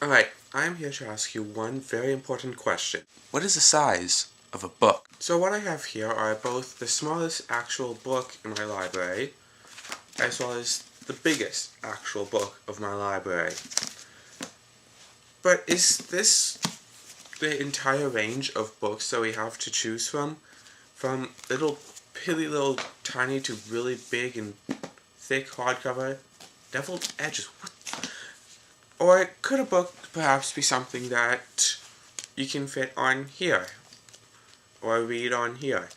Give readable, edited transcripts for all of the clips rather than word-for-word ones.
Alright, I'm here to ask you one very important question. What is the size of a book? So what I have here are both the smallest actual book in my library, as well as the biggest actual book of my library. But is this the entire range of books that we have to choose from? From little little tiny to really big and thick hardcover, deviled edges. What? Or could a book perhaps be something that you can fit on here, or read on here?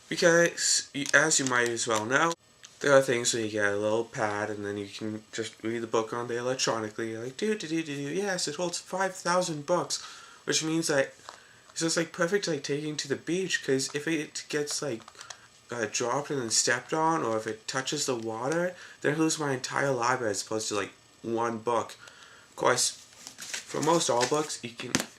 Because, as you might as well know, there are things where you get a little pad and then you can just read the book on there electronically. You're like, yes, it holds 5,000 books, which means that it's just like perfect like taking to the beach, because if it gets like dropped and then stepped on, or if it touches the water, then I lose my entire library as opposed to like one book. Of course, for most all books,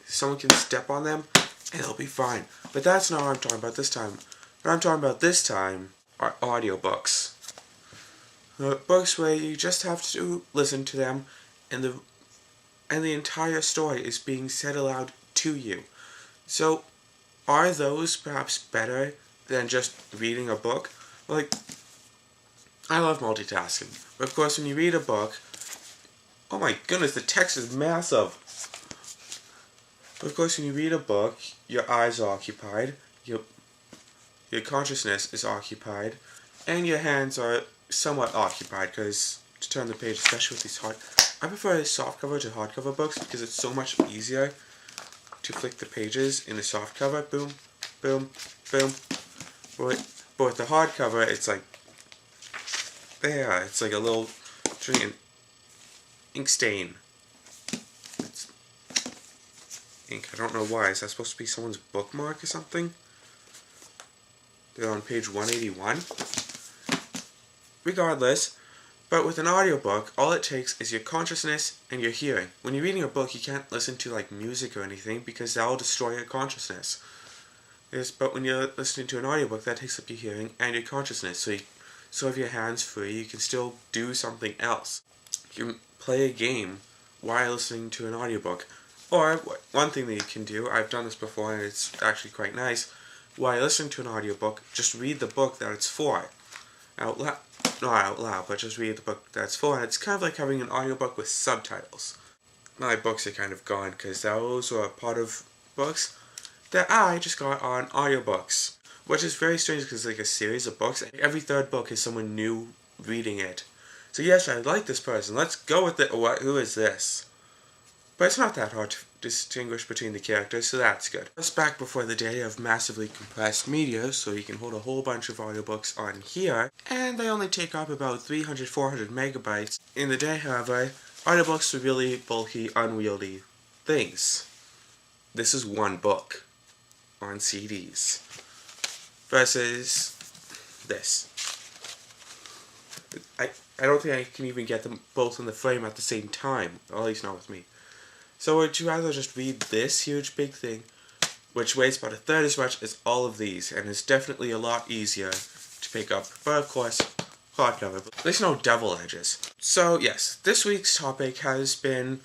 someone can step on them and it'll be fine. But that's not what I'm talking about this time. What I'm talking about this time are audiobooks. Books where you just have to listen to them, and the entire story is being said aloud to you. So, are those perhaps better than just reading a book? Like, I love multitasking, but of course when you read a book, oh my goodness, the text is massive. But of course when you read a book, your eyes are occupied, your consciousness is occupied, and your hands are somewhat occupied, because to turn the page, especially with these I prefer softcover to hardcover books because it's so much easier to flick the pages in the softcover. Boom, boom, boom. But with the hardcover, it's like there. It's like a little ink stain. It's ink. I don't know why. Is that supposed to be someone's bookmark or something? They're on page 181. Regardless, but with an audiobook, all it takes is your consciousness and your hearing. When you're reading a book, you can't listen to like music or anything because that will destroy your consciousness. But when you're listening to an audiobook, that takes up your hearing and your consciousness. So if your hands free, you can still do something else. You can play a game while listening to an audiobook. Or one thing that you can do, I've done this before and it's actually quite nice, while you're listening to an audiobook, just read the book that it's for. Not out loud, but just read the book that's for, and it's kind of like having an audiobook with subtitles. My books are kind of gone, because those were a part of books that I just got on audiobooks. Which is very strange, because it's like a series of books. Every third book is someone new reading it. So yes, I like this person, let's go with it. Who is this? But it's not that hard to distinguish between the characters, so that's good. Just back before the day of massively compressed media, so you can hold a whole bunch of audiobooks on here, and they only take up about 300-400 megabytes. In the day, however, audiobooks are really bulky, unwieldy things. This is one book on CDs versus this. I don't think I can even get them both in the frame at the same time, at least not with me. So would you rather just read this huge big thing, which weighs about a third as much as all of these, and is definitely a lot easier to pick up, but of course, hardcover. There's no double edges. So yes, this week's topic has been,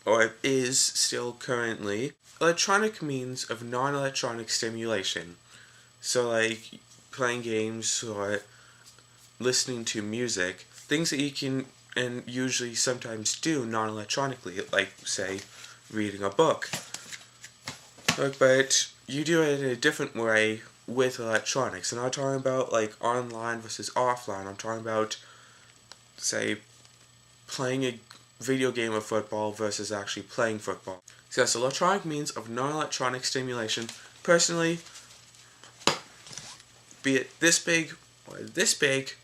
or is still currently, electronic means of non-electronic stimulation. So like playing games or listening to music, things that you can and usually sometimes do non-electronically, like, say, reading a book. But you do it in a different way with electronics. I'm not talking about, like, online versus offline. I'm talking about, say, playing a video game of football versus actually playing football. So yes, electronic means of non-electronic stimulation. Personally, be it this big or this big,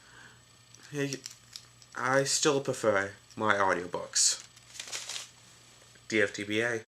I still prefer my audiobooks. DFTBA.